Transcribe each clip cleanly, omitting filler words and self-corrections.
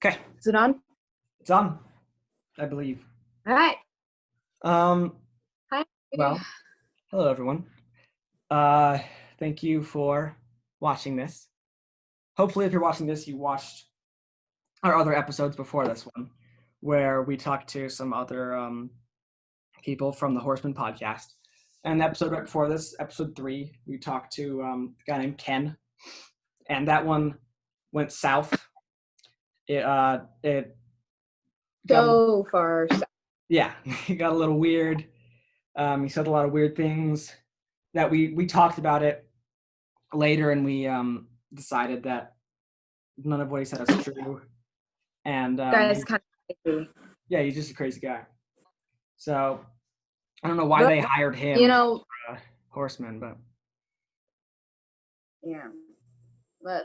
Okay, Is it on? it's on, I believe. All right. Um, Hi. well, hello everyone. Uh, Thank you for watching this. Hopefully, if you're watching this, you watched our other episodes before this one, where we talked to some other people from the Horsemen podcast. And the episode right before this, episode 3, we talked to a guy named Ken, and that one went south. It got So far. yeah, it got a little weird. He said a lot of weird things that we talked about it later, and we decided that none of what he said is true. And Guy's kind of crazy. yeah, he's just a crazy guy. So I don't know why they hired him. For, Horseman, but yeah. But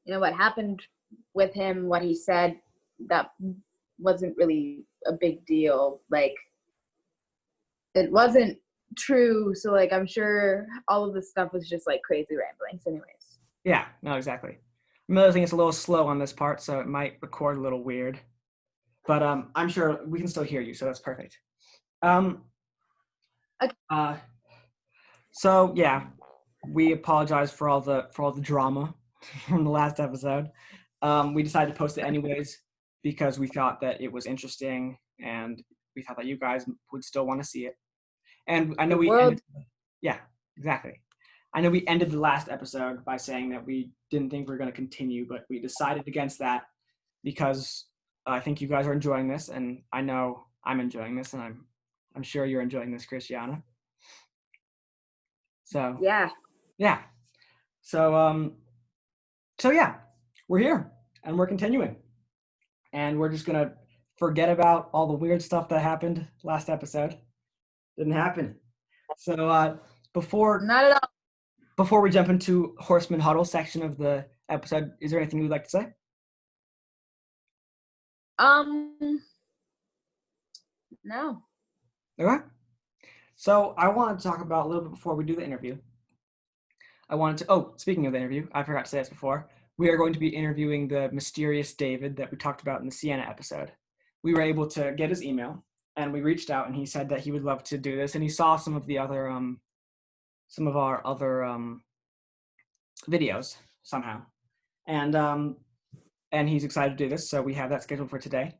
what happened with him, what he said, that wasn't really a big deal. Like, it wasn't true. So I'm sure all of this stuff was just crazy ramblings anyways. Yeah, no, exactly. Another thing, it's a little slow on this part, so it might record a little weird. But I'm sure we can still hear you, so that's perfect. Okay. So yeah, we apologize for all the drama from the last episode. We decided to post it anyways because we thought that it was interesting, and we thought that you guys would still want to see it. And I know yeah, exactly. I know we ended the last episode by saying that we didn't think we were going to continue, but we decided against that because I think you guys are enjoying this, and I know I'm enjoying this, and I'm sure you're enjoying this, Christiana. So yeah. So yeah, we're here and we're continuing, and we're just gonna forget about all the weird stuff that happened last episode. Didn't happen. So Not at all. Before we jump into Horsemen Huddle section of the episode, is there anything you'd like to say? No. Okay. So I want to talk about a little bit before we do the interview. Speaking of the interview, I forgot to say this before. We are going to be interviewing the mysterious David that we talked about in the Sienna episode. We were able to get his email, and we reached out, and he said that he would love to do this, and he saw some of the other, some of our other videos somehow, and he's excited to do this, so we have that scheduled for today.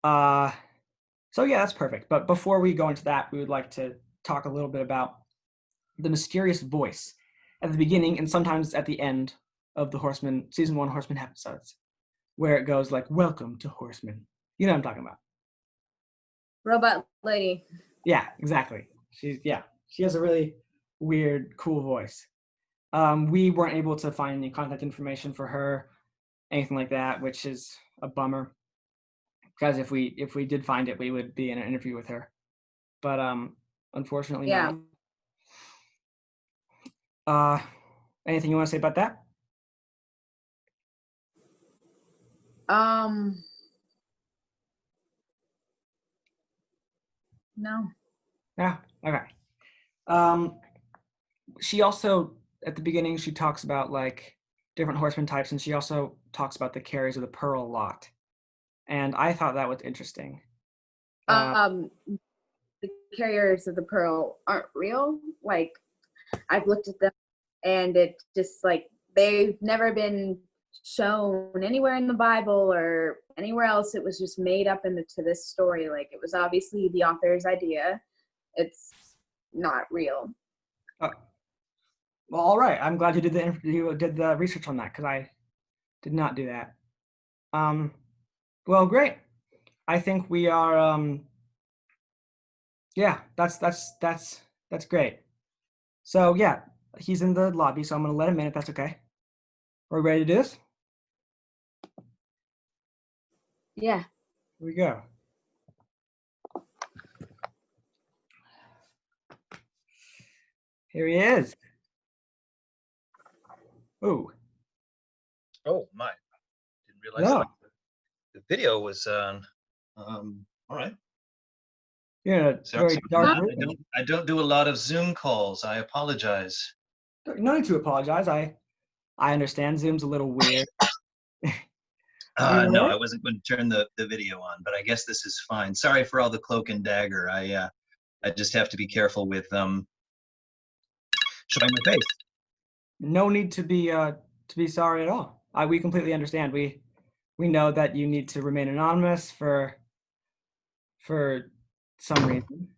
So yeah, that's perfect. But before we go into that, we would like to talk a little bit about the mysterious voice at the beginning and sometimes at the end of the season 1 Horseman episodes, where it goes like, "Welcome to Horseman." You know what I'm talking about? Robot lady. Yeah, exactly. She has a really weird, cool voice. We weren't able to find any contact information for her, anything like that, which is a bummer. Because if we did find it, we would be in an interview with her. But unfortunately, yeah. Not. Anything you want to say about that? No. Yeah. Okay. She also, at the beginning, she talks about like different horseman types, and she also talks about the carriers of the pearl a lot. And I thought that was interesting. The carriers of the pearl aren't real. Like, I've looked at them, and it just they've never been shown anywhere in the Bible or anywhere else. It was just made up into this story. Like, it was obviously the author's idea. It's not real. Well, all right. I'm glad you did the research on that, because I did not do that. Well, great. I think we are. Yeah, that's great. So yeah, he's in the lobby, so I'm gonna let him in if that's okay. Are we ready to do this? Yeah. Here we go. Here he is. Ooh. Oh my! Didn't realize the video was on. All right. Yeah, very dark room. I don't do a lot of Zoom calls. I apologize. No need to apologize. I understand Zoom's a little weird. You No, were? I wasn't going to turn the video on, but I guess this is fine. Sorry for all the cloak and dagger. I just have to be careful with showing my face. No need to be sorry at all. We completely understand. We know that you need to remain anonymous for some reason.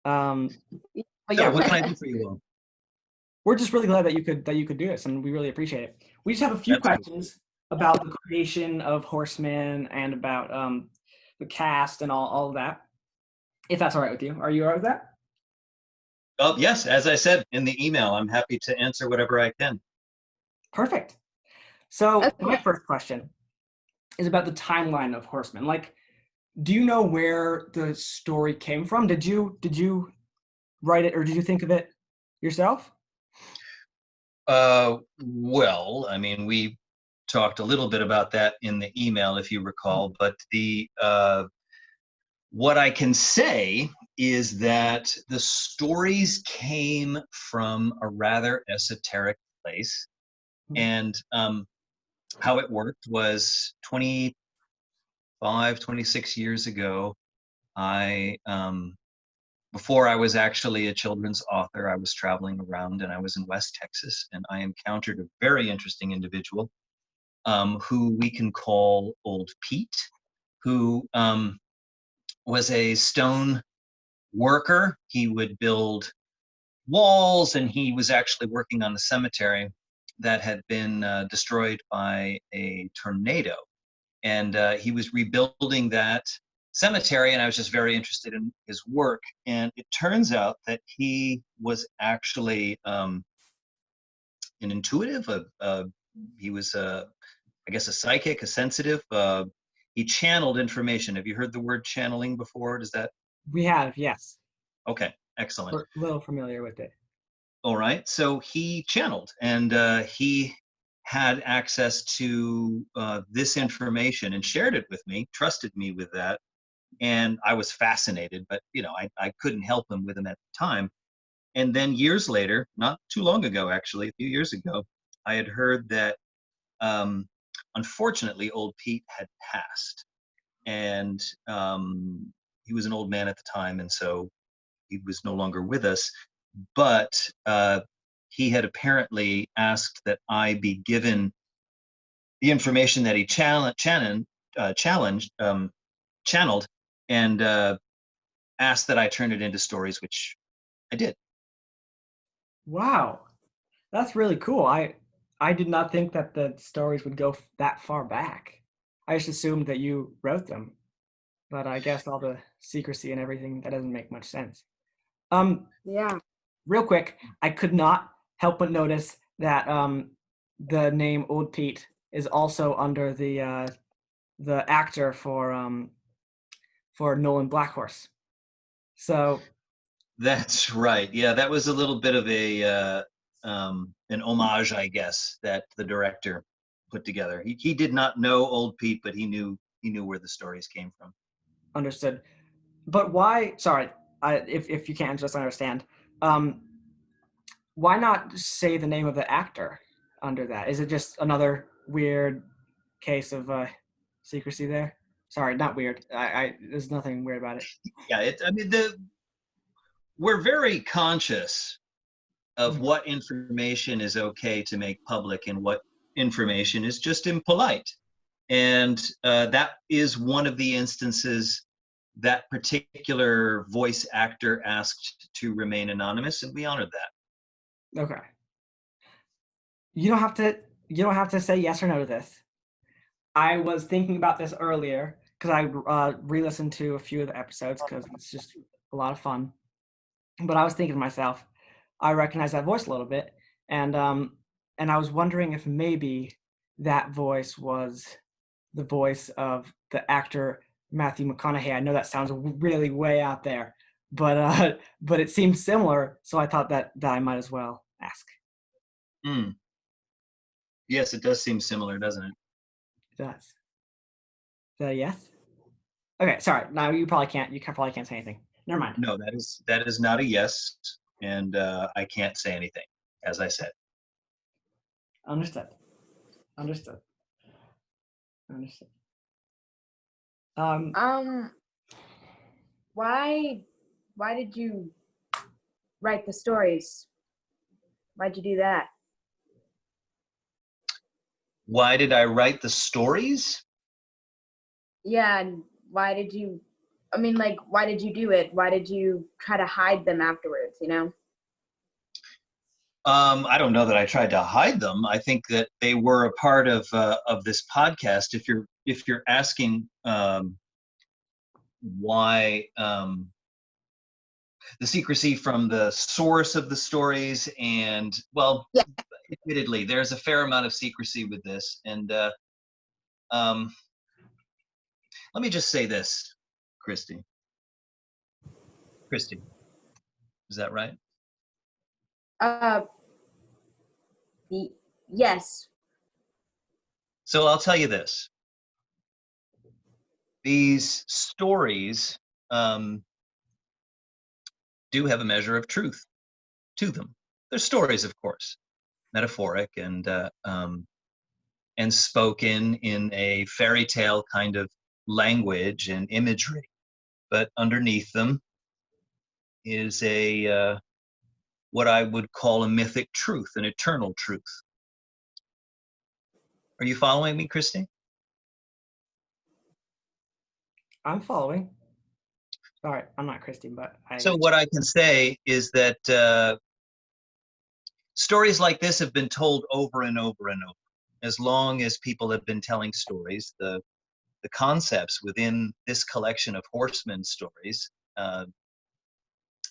But So, yeah, what can I do for you all? we're just really glad that you could do this, and we really appreciate it. We just have a few Absolutely. questions about the creation of Horsemen and about the cast and all of that. If that's all right with you, are you all right with that? Oh, yes, as I said in the email, I'm happy to answer whatever I can. Perfect. So my Okay. first question is about the timeline of Horsemen. Like, do you know where the story came from? Did you write it or did you think of it yourself? Well, I mean, we talked a little bit about that in the email, if you recall, but the what I can say is that the stories came from a rather esoteric place, and how it worked was 25, 26 years ago. I Before I was actually a children's author, I was traveling around and I was in West Texas, and I encountered a very interesting individual who we can call Old Pete, who was a stone worker. He would build walls, and he was actually working on a cemetery that had been destroyed by a tornado. And he was rebuilding that cemetery, and I was just very interested in his work. And it turns out that he was actually an intuitive. He was, I guess, a psychic, a sensitive. He channeled information. Have you heard the word channeling before? Does that? We have, yes. Okay, excellent. We're a little familiar with it. All right. So he channeled, and he had access to this information and shared it with me, trusted me with that. And I was fascinated, but I couldn't help him at the time. And then years later, not too long ago, actually, a few years ago, I had heard that um, unfortunately, old Pete had passed. And he was an old man at the time, and so he was no longer with us. But he had apparently asked that I be given the information that he channeled, and asked that I turn it into stories, which I did. Wow, that's really cool. I did not think that the stories would go that far back. I just assumed that you wrote them, but I guess all the secrecy and everything that doesn't make much sense. Um, Yeah. Real quick, I could not help but notice that the name Old Pete is also under the actor for Nolan Blackhorse. So That's right. Yeah, that was a little bit of an homage, I guess, that the director put together. He did not know Old Pete, but he knew where the stories came from. understood. But why? Sorry, if you can't just understand, um, why not say the name of the actor under that? Is it just another weird case of secrecy there? Sorry, not weird. There's nothing weird about it. Yeah, I mean, we're very conscious of what information is okay to make public and what information is just impolite. And that is one of the instances that particular voice actor asked to remain anonymous, and we honored that. Okay. You don't have to. You don't have to say yes or no to this. I was thinking about this earlier because I re-listened to a few of the episodes because it's just a lot of fun. But I was thinking to myself, I recognize that voice a little bit, and I was wondering if maybe that voice was the voice of the actor Matthew McConaughey. I know that sounds really way out there, but it seems similar, so I thought that I might as well ask. Mm. Yes, it does seem similar, doesn't it? It does. Yes. Okay, sorry. Now you probably can't. Probably can't say anything. Never mind. No, that is not a yes, and I can't say anything, as I said. Understood. Understood. I understand. Why did you write the stories? Why'd you do that? Why did I write the stories? Yeah, and why did you, I mean, like, why did you do it? Why did you try to hide them afterwards, you know? I don't know that I tried to hide them. I think that they were a part of this podcast. If you're asking why the secrecy from the source of the stories, and well, Yeah. admittedly, there's a fair amount of secrecy with this. And um, let me just say this, Christy. Christy, is that right? Uh, yes. So I'll tell you this. These stories do have a measure of truth to them. They're stories, of course, metaphoric and spoken in a fairy tale kind of language and imagery. But underneath them is a what I would call a mythic truth, an eternal truth. Are you following me, Christy? I'm following. Sorry, I'm not Christy, but So what I can say is that stories like this have been told over and over and over. As long as people have been telling stories, the concepts within this collection of horsemen stories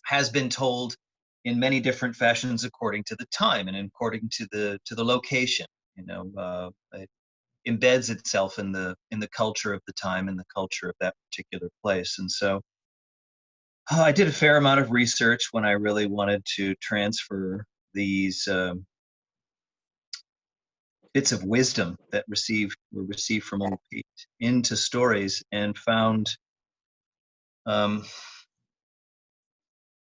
has been told in many different fashions according to the time and according to the location. You know, it embeds itself in the culture of the time and the culture of that particular place. And so I did a fair amount of research when I really wanted to transfer these bits of wisdom that were received from old Pete into stories, and found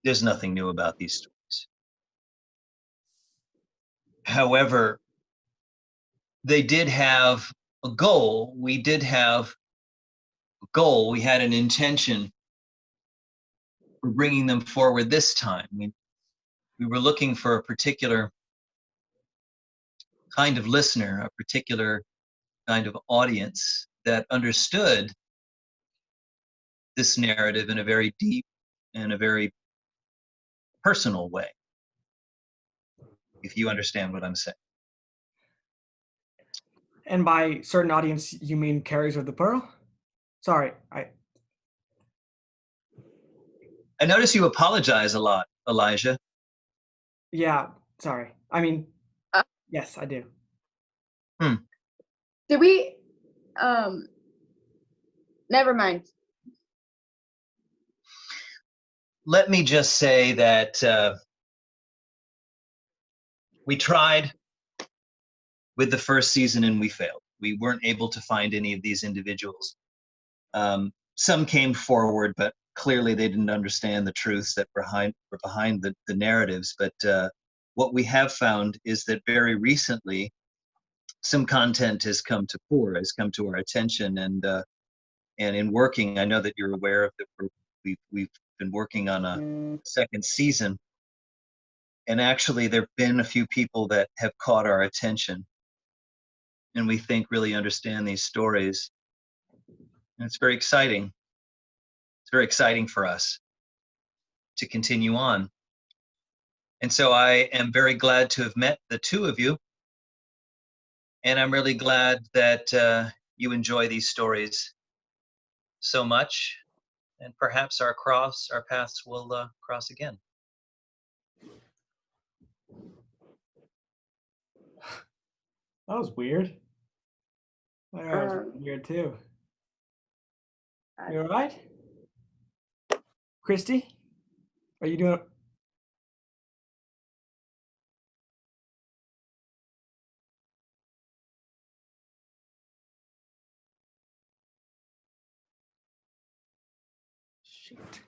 there's nothing new about these stories. However, they did have a goal. We did have a goal. We had an intention for bringing them forward this time. We were looking for a particular kind of listener, a particular kind of audience that understood this narrative in a very deep and a very personal way, if you understand what I'm saying. And by certain audience, you mean carriers of the pearl? Sorry, I notice you apologize a lot, Elijah. yeah, sorry. I mean, Uh, yes, I do. Did we, never mind. Let me just say that we tried with the first season and we failed. We weren't able to find any of these individuals. Some came forward, but clearly they didn't understand the truths that were behind the narratives. But what we have found is that very recently, some content has come to our attention, and in working, I know that you're aware of that. We've been working on a second season, and actually there've been a few people that have caught our attention, and we think really understand these stories, and it's very exciting. It's very exciting for us to continue on. And so I am very glad to have met the two of you, and I'm really glad that you enjoy these stories so much, and perhaps our paths will cross again. That was weird. That was Um, weird too. You all right? Christy? Are you doing? Shoot.